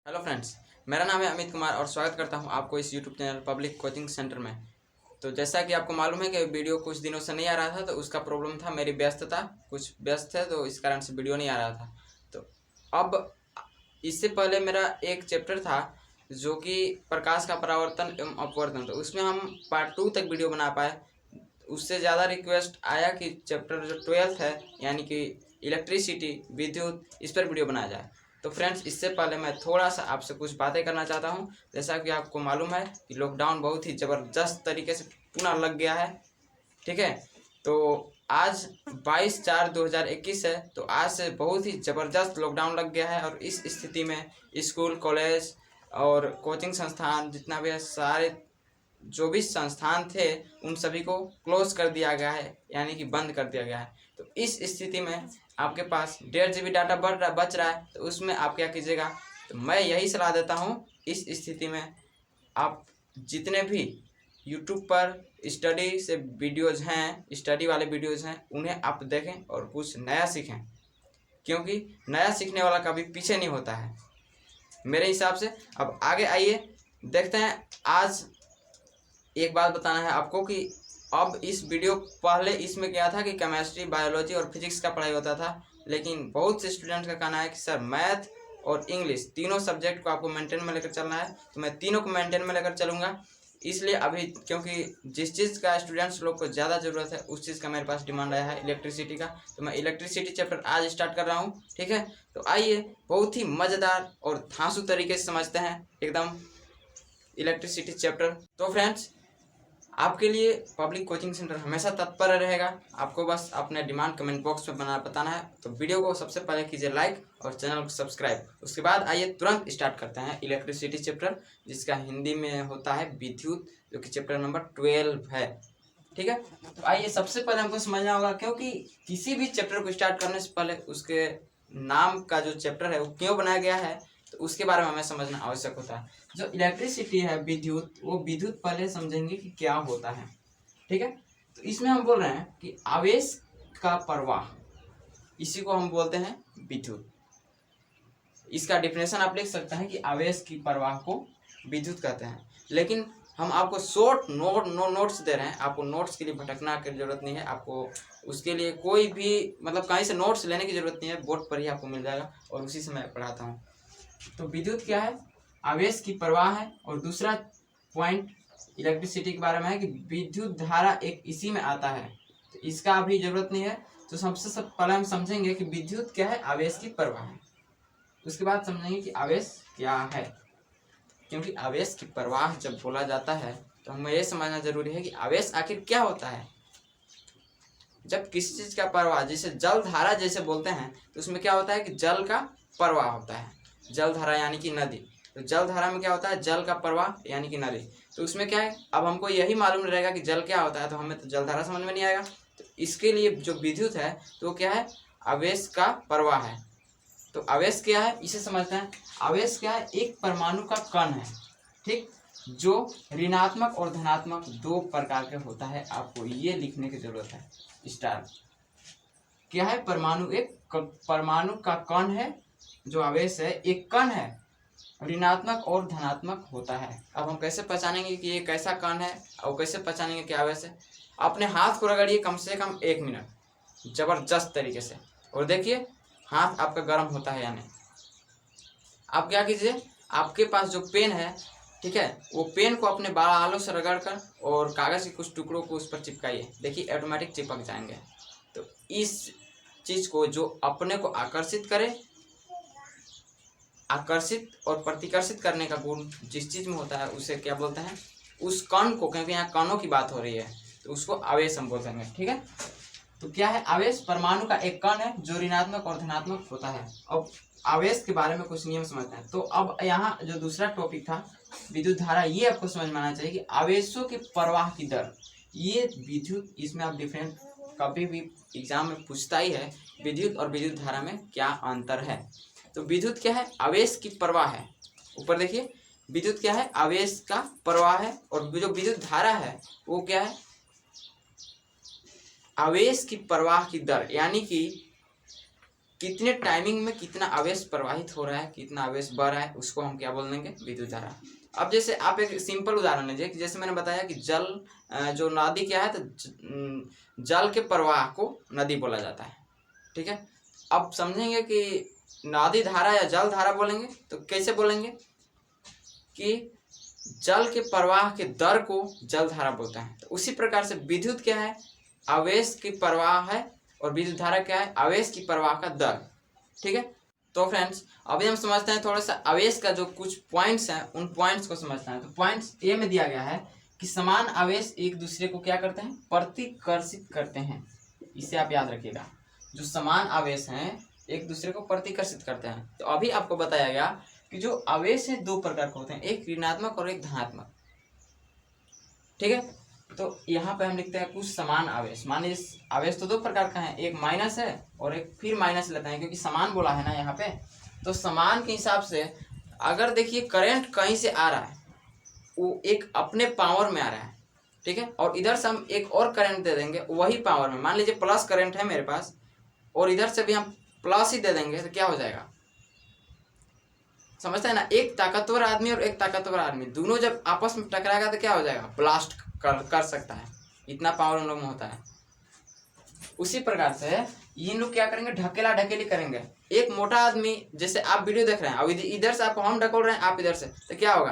Hello friends, मेरा नाम है अमित कुमार और स्वागत करता हूं आपको इस YouTube channel public coaching centre में। तो जैसा कि आपको मालूम है कि वीडियो कुछ दिनों से नहीं आ रहा था, तो उसका प्रॉब्लम था मेरी व्यस्तता, कुछ व्यस्त है तो इस कारण से वीडियो नहीं आ रहा था। तो अब इससे पहले मेरा एक चैप्टर था जो कि प्रकाश का परावर्तन एवं अपवर्तन, तो उसमें हम पार्ट 2 तक वीडियो बना पाए। उससे ज़्यादा रिक्वेस्ट आया कि चैप्टर जो 12th है यानी कि इलेक्ट्रिसिटी विद्युत, इस पर वीडियो बनाया जाए। तो फ्रेंड्स, इससे पहले मैं थोड़ा सा आपसे कुछ बातें करना चाहता हूं। जैसा कि आपको मालूम है कि लॉकडाउन बहुत ही ज़बरदस्त तरीके से पुनः लग गया है, ठीक है। तो आज 22/4/2021 है, तो आज से बहुत ही ज़बरदस्त लॉकडाउन लग गया है और इस स्थिति में स्कूल कॉलेज और कोचिंग संस्थान जितना भी है, सारे जो भी संस्थान थे उन सभी को क्लोज कर दिया गया है, यानी कि बंद कर दिया गया है। तो इस स्थिति में आपके पास 1.5 GB डाटा बच रहा है, तो उसमें आप क्या कीजिएगा। तो मैं यही सलाह देता हूँ, इस स्थिति में आप जितने भी यूट्यूब पर स्टडी से वीडियोज़ हैं, स्टडी वाले वीडियोज़ हैं, उन्हें आप देखें और कुछ नया सीखें, क्योंकि नया सीखने वाला कभी पीछे नहीं होता है मेरे हिसाब से। अब आगे आइए देखते हैं। आज एक बात बताना है आपको कि अब इस वीडियो पहले इसमें क्या था कि केमिस्ट्री, बायोलॉजी और फिजिक्स का पढ़ाई होता था, लेकिन बहुत से स्टूडेंट्स का कहना है कि सर मैथ और इंग्लिश तीनों सब्जेक्ट को आपको मेंटेन में लेकर चलना है। तो मैं तीनों को मेंटेन में लेकर चलूँगा, इसलिए अभी क्योंकि जिस चीज़ का स्टूडेंट्स लोग को ज़्यादा ज़रूरत है उस चीज़ का मेरे पास डिमांड आया है, इलेक्ट्रिसिटी का। तो मैं इलेक्ट्रिसिटी चैप्टर आज स्टार्ट कर रहा हूँ, ठीक है। तो आइए बहुत ही मज़ेदार और धांसू तरीके से समझते हैं एकदम इलेक्ट्रिसिटी चैप्टर। तो फ्रेंड्स, आपके लिए पब्लिक कोचिंग सेंटर हमेशा तत्पर रहेगा। आपको बस अपने डिमांड कमेंट बॉक्स में बताना है। तो वीडियो को सबसे पहले कीजिए लाइक और चैनल को सब्सक्राइब। उसके बाद आइए तुरंत स्टार्ट करते हैं इलेक्ट्रिसिटी चैप्टर, जिसका हिंदी में होता है विद्युत, जो कि चैप्टर नंबर 12 है, ठीक है। तो आइए सबसे पहले हमको समझना होगा, क्योंकि किसी भी चैप्टर को स्टार्ट करने से पहले उसके नाम का जो चैप्टर है वो क्यों बनाया गया है, तो उसके बारे में हमें समझना आवश्यक होता है। जो इलेक्ट्रिसिटी है, विद्युत, वो विद्युत पहले समझेंगे कि क्या होता है, ठीक है। तो इसमें हम बोल रहे हैं कि आवेश का प्रवाह, इसी को हम बोलते हैं विद्युत। इसका डिफिनेशन आप लिख सकते हैं कि आवेश की प्रवाह को विद्युत कहते हैं। लेकिन हम आपको शॉर्ट नोट्स दे रहे हैं, आपको नोट्स के लिए भटकना की जरूरत नहीं है। आपको उसके लिए कोई भी मतलब कहीं से नोट्स लेने की जरूरत नहीं है, बोर्ड पर ही आपको मिल जाएगा और उसी से मैं पढ़ाता हूँ। तो विद्युत क्या है? आवेश की प्रवाह है। और दूसरा पॉइंट इलेक्ट्रिसिटी के बारे में है कि विद्युत धारा एक इसी में आता है, तो इसका अभी जरूरत नहीं है। तो सबसे पहले हम समझेंगे कि विद्युत क्या है, आवेश की प्रवाह है। उसके बाद समझेंगे कि आवेश क्या है, क्योंकि आवेश की प्रवाह जब बोला जाता है तो हमें यह समझना जरूरी है कि आवेश आखिर क्या होता है। जब किसी चीज का प्रवाह, जैसे जल धारा जैसे बोलते हैं, तो उसमें क्या होता है कि जल का प्रवाह होता है। जल धारा यानी कि नदी। तो जल धारा में क्या होता है, जल का प्रवाह यानी कि नदी। तो उसमें क्या है, अब हमको यही मालूम रहेगा कि जल क्या होता है, तो हमें तो जल धारा समझ में नहीं आएगा। तो इसके लिए जो विद्युत है तो क्या है, आवेश का प्रवाह है। तो आवेश क्या है इसे समझते हैं। आवेश क्या है, एक परमाणु का कण है, ठीक, जो ऋणात्मक और धनात्मक दो प्रकार के होता है। आपको ये लिखने की जरूरत है, स्टार। क्या है, परमाणु एक परमाणु का कण है, जो आवेश है एक कण है, ऋणात्मक और धनात्मक होता है। अब हम कैसे पहचानेंगे कि ये कैसा कण है और कैसे पहचानेंगे कि आवेश है। अपने हाथ को रगड़िए कम से कम 1 मिनट जबरदस्त तरीके से, और देखिए हाथ आपका गर्म होता है या नहीं। आप क्या कीजिए, आपके पास जो पेन है, ठीक है, वो पेन को अपने बालों से रगड़कर और कागज के कुछ टुकड़ों को उस पर चिपकाइए, देखिए ऑटोमेटिक चिपक जाएंगे। तो इस चीज को जो अपने को आकर्षित करे, आकर्षित और प्रतिकर्षित करने का गुण जिस चीज में होता है उसे क्या बोलते हैं, उस कण को, क्योंकि यहाँ कणों की बात हो रही है तो उसको आवेश हम बोलते हैं, ठीक है। तो क्या है, आवेश परमाणु का एक कण है जो ऋणात्मक और धनात्मक होता है। अब आवेश के बारे में कुछ नियम समझते हैं। तो अब यहाँ जो दूसरा टॉपिक था विद्युत धारा, ये आपको समझ में आना चाहिए कि आवेशों के प्रवाह की दर, ये विद्युत, इसमें आप डिफरेंट कभी भी एग्जाम में पूछता ही है, विद्युत और विद्युत धारा में क्या अंतर है। तो विद्युत क्या है, आवेश की प्रवाह है। ऊपर देखिए, विद्युत क्या है, आवेश का प्रवाह है। और जो विद्युत धारा है वो क्या है, आवेश की प्रवाह की दर, यानी कि कितने टाइमिंग में कितना आवेश प्रवाहित हो रहा है, कितना आवेश बह रहा है, उसको हम क्या बोल देंगे, विद्युत धारा। अब जैसे आप एक सिंपल उदाहरण लीजिए कि जैसे मैंने बताया कि जल जो नदी क्या है, तो जल के प्रवाह को नदी बोला जाता है, ठीक है। अब समझेंगे कि नदी धारा या जल धारा बोलेंगे तो कैसे बोलेंगे कि जल के प्रवाह के दर को जल धारा बोलता है। तो उसी प्रकार से विद्युत क्या है, आवेश की प्रवाह है, और विद्युत धारा क्या है, आवेश की प्रवाह का दर, ठीक है। तो फ्रेंड्स अभी हम समझते हैं थोड़ा सा आवेश का जो कुछ पॉइंट्स हैं, उन पॉइंट्स को समझते हैं। तो पॉइंट्स ए में दिया गया है कि समान आवेश एक दूसरे को क्या करते हैं, प्रतिकर्षित करते हैं। इसे आप याद रखिएगा, जो समान आवेश हैं एक दूसरे को प्रतिकर्षित करते हैं। तो अभी आपको बताया गया कि जो आवेश है दो प्रकार के होते हैं, एक ऋणात्मक और एक धनात्मक, ठीक है। तो यहाँ पे हम लिखते हैं कुछ समान आवेश। मान लीजिए आवेश तो दो प्रकार का है, एक माइनस है और एक फिर माइनस लेते हैं, क्योंकि समान बोला है ना यहाँ पे। तो समान के हिसाब से अगर देखिए करंट कहीं से आ रहा है, वो एक अपने पावर में आ रहा है, ठीक है, और इधर से हम एक और करंट दे देंगे वही पावर में, मान लीजिए प्लस करंट है मेरे पास, और इधर से भी हम प्लस ही दे देंगे, तो क्या हो जाएगा, समझते हैं ना। एक ताकतवर आदमी और एक ताकतवर आदमी दोनों जब आपस में टकराएगा तो क्या हो जाएगा, ब्लास्ट कर सकता है, इतना पावर उन लोग में होता है। उसी प्रकार से ये लोग क्या करेंगे, ढकेला ढकेली करेंगे। एक मोटा आदमी, जैसे आप वीडियो देख रहे हैं, अब इधर से आपको हम ढकोल रहे हैं, आप इधर से, तो क्या होगा,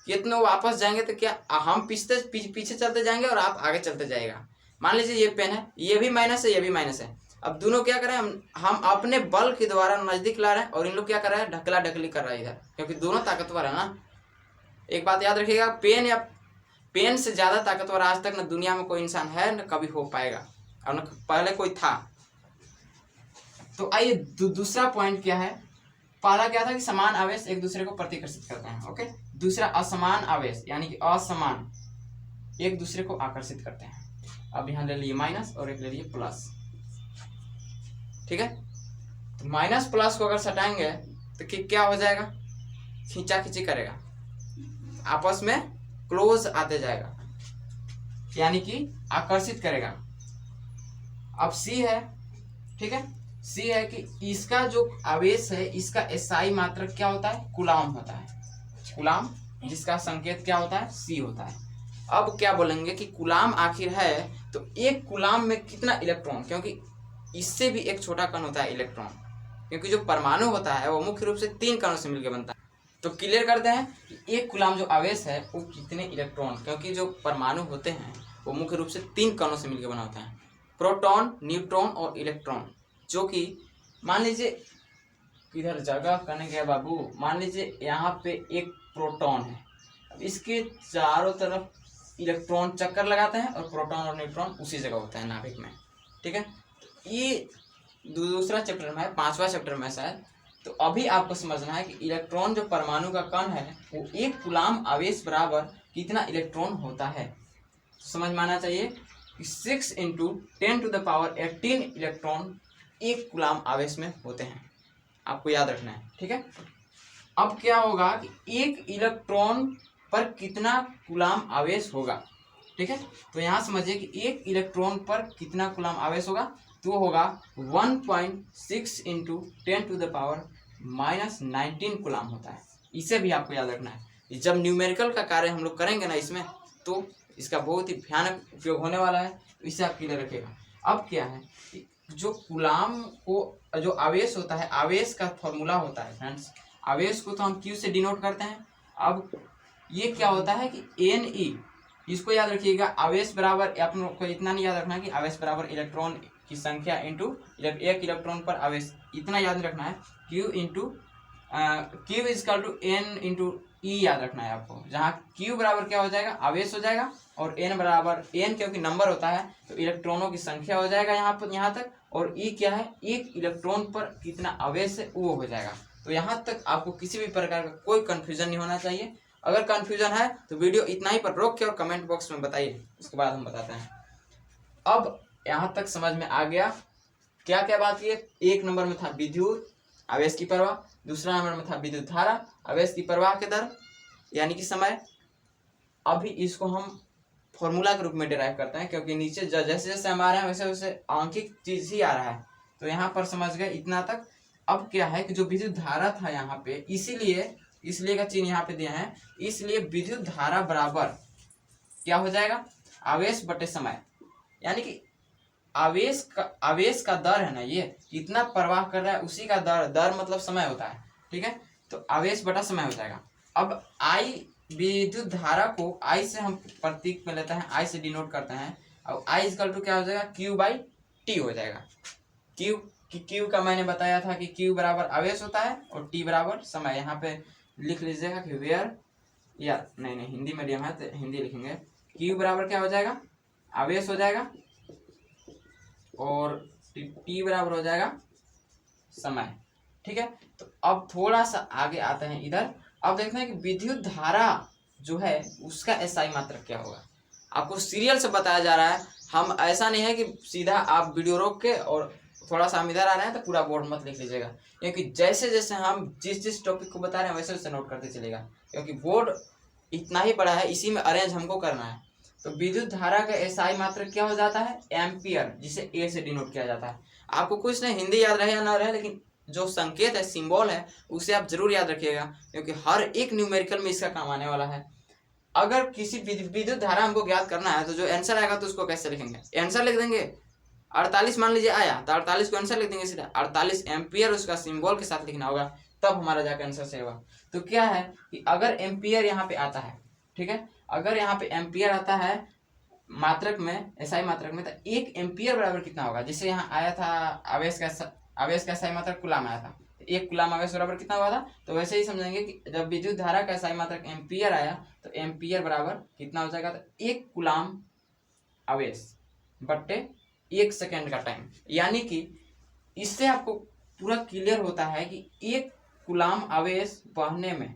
कितने वापस जाएंगे, तो क्या हम पीछे चलते जाएंगे और आप आगे चलते जाएगा। मान लीजिए ये पेन है, ये भी माइनस है, ये भी माइनस है। अब दोनों क्या कर रहे हैं, हम अपने बल के द्वारा नजदीक ला रहे हैं, और इन लोग क्या कर रहे हैं, ढकला ढकली कर रहा है इधर, क्योंकि दोनों ताकतवर है ना। एक बात याद रखिएगा, पेन से ज्यादा ताकतवर आज तक न दुनिया में कोई इंसान है, न कभी हो पाएगा, और न पहले कोई था। तो आइए दूसरा पॉइंट क्या है, पहला क्या था कि समान आवेश एक दूसरे को प्रतिकर्षित करते हैं, ओके। दूसरा असमान आवेश, यानी कि असमान एक दूसरे को आकर्षित करते हैं। अब यहाँ ले लिए माइनस और एक ले लिए प्लस, ठीक है। तो माइनस प्लस को अगर सटाएंगे तो क्या हो जाएगा, खींचा खींची करेगा, आपस में क्लोज आते जाएगा, यानी कि आकर्षित करेगा। अब सी है, ठीक है, सी है कि इसका जो आवेश है, इसका एसआई मात्रक क्या होता है, कूलाम होता है, कूलाम, जिसका संकेत क्या होता है, सी होता है। अब क्या बोलेंगे कि कूलाम आखिर है, तो एक कूलाम में कितना इलेक्ट्रॉन, क्योंकि इससे भी एक छोटा कण होता है इलेक्ट्रॉन, क्योंकि जो परमाणु होता है वो मुख्य रूप से 3 कणों से मिलकर बनता है। तो क्लियर करते हैं कि एक कूलाम जो आवेश है वो कितने इलेक्ट्रॉन, क्योंकि जो परमाणु होते हैं वो मुख्य रूप से 3 कणों से मिलकर बना होता है, प्रोटॉन, न्यूट्रॉन और इलेक्ट्रॉन। जो कि मान लीजिए किधर जगह करने गया बाबू, मान लीजिए यहाँ पे एक प्रोटॉन है, अब इसके चारों तरफ इलेक्ट्रॉन चक्कर लगाते हैं, और प्रोटॉन और न्यूट्रॉन उसी जगह होता है नाभिक में, ठीक है। ये दूसरा चैप्टर में है, 5वां चैप्टर में शायद। तो अभी आपको समझना है कि इलेक्ट्रॉन जो परमाणु का कण है वो एक कूलाम आवेश बराबर कितना इलेक्ट्रॉन होता है। समझ में आना चाहिए कि 6 × 10⁻18 इलेक्ट्रॉन एक कूलाम आवेश में होते हैं, आपको याद रखना है, ठीक है। अब क्या होगा कि एक इलेक्ट्रॉन पर कितना कूलाम आवेश होगा, ठीक है। तो यहाँ समझिए कि एक इलेक्ट्रॉन पर कितना कूलाम आवेश होगा, तो होगा 1.6 × 10⁻19 कूलाम होता है। इसे भी आपको याद रखना है। जब न्यूमेरिकल का कार्य हम लोग करेंगे ना इसमें, तो इसका बहुत ही भयानक उपयोग होने वाला है, तो इसे आप क्लियर रखिएगा। अब क्या है, जो कूलाम को जो आवेश होता है, आवेश का फॉर्मूला होता है फ्रेंड्स, आवेश को तो हम Q से डिनोट करते हैं। अब ये क्या होता है कि Ne, इसको याद रखिएगा, आवेश बराबर, आप लोग को इतना नहीं याद रखना है कि आवेश बराबर इलेक्ट्रॉन की संख्या इंटू एक इलेक्ट्रॉन पर आवेश, इतना याद रखना है। Q is equal to N × E याद रखना है आपको, जहाँ Q बराबर क्या हो जाएगा, आवेश हो जाएगा, और N बराबर, N क्योंकि नंबर होता है तो इलेक्ट्रॉनों की संख्या हो जाएगा यहाँ तक, और E क्या है, एक इलेक्ट्रॉन पर कितना आवेश है वो हो जाएगा। तो यहाँ तक आपको किसी भी प्रकार का कोई कन्फ्यूजन नहीं होना चाहिए। अगर कन्फ्यूजन है तो वीडियो इतना ही पर रोक के और कमेंट बॉक्स में बताइए, उसके बाद हम बताते हैं। अब यहाँ तक समझ में आ गया क्या क्या बात की। एक नंबर में था विद्युत आवेश की प्रवाह, दूसरा नंबर में था विद्युत धारा आवेश की प्रवाह के दर यानी कि समय। अभी इसको हम फॉर्मूला के रूप में डिराइव करते हैं, क्योंकि नीचे जैसे जैसे हम आ रहे हैं वैसे वैसे आंकिक चीज ही आ रहा है, तो यहाँ पर समझ गए इतना तक। अब क्या है कि जो विद्युत धारा था यहाँ पे, इसलिए का चिन्ह यहाँ पे दिया है, इसलिए विद्युत धारा बराबर क्या हो जाएगा, आवेश बटे समय। यानी कि आवेश का दर है ना, ये कितना प्रवाह कर रहा है उसी का दर मतलब समय होता है, ठीक है। तो आवेश बटा समय हो जाएगा। अब आई, विद्युत धारा को आई से हम प्रतीक में लेते हैं, आई से डिनोट करते हैं। अब आई इक्वल टू क्या हो जाएगा, क्यू बाई टी हो जाएगा। क्यू का मैंने बताया था कि क्यू बराबर आवेश होता है और टी बराबर समय। यहाँ पे लिख लीजिएगा कि वेयर, या नहीं हिंदी मीडियम है तो हिंदी लिखेंगे। क्यू बराबर क्या हो जाएगा, आवेश हो जाएगा, और टी बराबर हो जाएगा समय, ठीक है। तो अब थोड़ा सा आगे आते हैं इधर। अब देखते हैं कि विद्युत धारा जो है उसका एसआई मात्रक क्या होगा। आपको सीरियल से बताया जा रहा है, हम ऐसा नहीं है कि सीधा आप वीडियो रोक के और थोड़ा सा हम इधर आ रहे हैं तो पूरा बोर्ड मत लिख लीजिएगा, क्योंकि जैसे जैसे हम जिस टॉपिक को बता रहे हैं वैसे वैसे नोट करते चलेगा, क्योंकि बोर्ड इतना ही बड़ा है, इसी में अरेंज हमको करना है। तो विद्युत धारा का एसआई मात्रक क्या हो जाता है, एम्पियर, जिसे ए से डिनोट किया जाता है। आपको कुछ नहीं हिंदी याद रहे या ना रहे, लेकिन जो संकेत है, सिंबल है, उसे आप जरूर याद रखिएगा, क्योंकि हर एक न्यूमेरिकल में इसका काम आने वाला है। अगर किसी विद्युत धारा हमको ज्ञात करना है तो जो आंसर आएगा तो उसको कैसे लिखेंगे, आंसर लिख देंगे 48 मान लीजिए आया तो 48 को आंसर लिख देंगे सीधा, 48 एम्पियर उसका सिंबल के साथ लिखना होगा, तब हमारा जाकर आंसर सही होगा। तो क्या है कि अगर एम्पियर यहाँ पे आता है, ठीक है, अगर यहाँ पे एम्पियर आता है मात्रक में, एसआई मात्रक में, तो 1 एम्पियर बराबर कितना होगा। जैसे यहाँ आया था आवेश का एसआई मात्रक कूलाम आया था, 1 कूलाम आवेश बराबर कितना हुआ था। तो वैसे ही समझेंगे कि जब विद्युत धारा का एसआई मात्रक एम्पियर आया तो एम्पियर बराबर कितना हो जाएगा, तो 1 कूलाम आवेश बट्टे 1 सेकेंड का टाइम। यानी कि इससे आपको पूरा क्लियर होता है कि 1 कूलाम आवेश बहने में,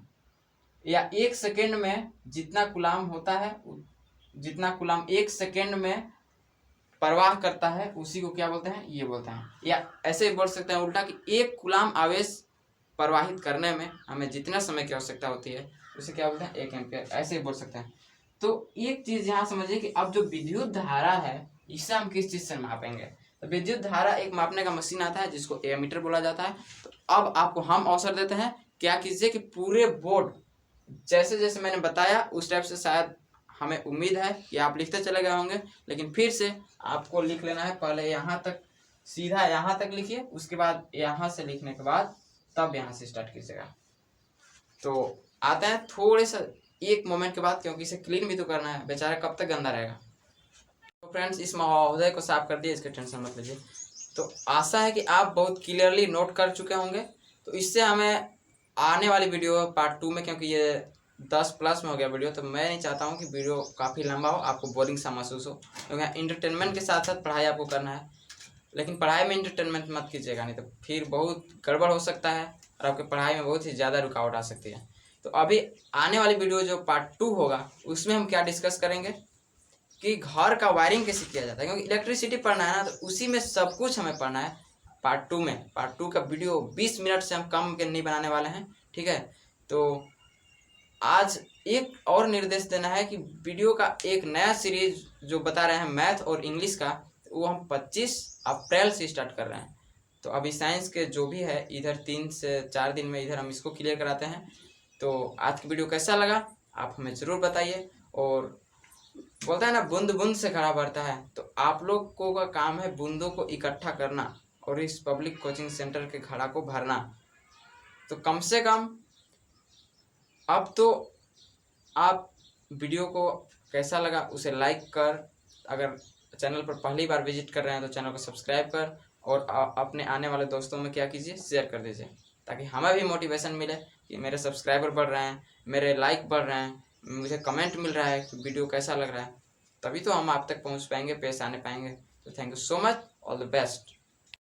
या 1 सेकेंड में जितना कूलाम होता है, जितना कूलाम 1 सेकेंड में प्रवाह करता है, उसी को क्या बोलते हैं, ये बोलते हैं। या ऐसे बोल सकते हैं उल्टा कि 1 कूलाम आवेश प्रवाहित करने में हमें जितना समय की आवश्यकता होती है उसे क्या बोलते हैं, 1 एम्पियर, ऐसे ही बोल सकते हैं। तो एक चीज यहाँ समझिए कि अब जो विद्युत धारा है इसे हम किस चीज से मापेंगे। तो विद्युत धारा एक मापने का मशीन आता है जिसको एमीटर बोला जाता है। तो अब आपको हम अवसर देते हैं, क्या कीजिए कि पूरे बोर्ड जैसे जैसे मैंने बताया उस टाइप से, शायद हमें उम्मीद है कि आप लिखते चले गए होंगे, लेकिन फिर से आपको लिख लेना है। पहले यहाँ तक, सीधा यहाँ तक लिखिए, उसके बाद यहाँ से लिखने के बाद तब यहाँ से स्टार्ट कीजिएगा। तो आते हैं थोड़े सा एक मोमेंट के बाद, क्योंकि इसे क्लीन भी तो करना है, बेचारा कब तक गंदा रहेगा। तो फ्रेंड्स, इस महोदय को साफ कर दिए, इसके टेंशन मत लीजिए। तो आशा है कि आप बहुत क्लियरली नोट कर चुके होंगे। तो इससे हमें आने वाली वीडियो पार्ट 2 में, क्योंकि ये 10+ में हो गया वीडियो, तो मैं नहीं चाहता हूँ कि वीडियो काफ़ी लंबा हो, आपको बोरिंग सा महसूस हो, क्योंकि इंटरटेनमेंट के साथ साथ पढ़ाई आपको करना है। लेकिन पढ़ाई में इंटरटेनमेंट मत कीजिएगा, नहीं तो फिर बहुत गड़बड़ हो सकता है और आपके पढ़ाई में बहुत ही ज़्यादा रुकावट आ सकती है। तो अभी आने वाली वीडियो जो पार्ट 2 होगा उसमें हम क्या डिस्कस करेंगे कि घर का वायरिंग कैसे किया जाता है, क्योंकि इलेक्ट्रिसिटी पढ़ना है ना, तो उसी में सब कुछ हमें पढ़ना है। पार्ट 2 में, पार्ट 2 का वीडियो 20 मिनट से हम कम के नहीं बनाने वाले हैं, ठीक है। तो आज एक और निर्देश देना है कि वीडियो का एक नया सीरीज जो बता रहे हैं मैथ और इंग्लिश का, वो हम 25 अप्रैल से स्टार्ट कर रहे हैं। तो अभी साइंस के जो भी है इधर 3 से 4 दिन में इधर हम इसको क्लियर कराते हैं। तो आज की वीडियो कैसा लगा आप हमें ज़रूर बताइए। और बोलता है ना, बूंद बूंद से घड़ा भरता है, तो आप लोगों का काम है बूंदों को इकट्ठा करना और इस पब्लिक कोचिंग सेंटर के घड़ा को भरना। तो कम से कम अब तो आप वीडियो को कैसा लगा उसे लाइक कर, अगर चैनल पर पहली बार विजिट कर रहे हैं तो चैनल को सब्सक्राइब कर, और अपने आने वाले दोस्तों में क्या कीजिए, शेयर कर दीजिए, ताकि हमें भी मोटिवेशन मिले कि मेरे सब्सक्राइबर बढ़ रहे हैं, मेरे लाइक बढ़ रहे हैं, मुझे कमेंट मिल रहा है कि वीडियो कैसा लग रहा है। तभी तो हम आप तक पहुंच पाएंगे, पेश आने पाएंगे। तो thank you so much, all the best.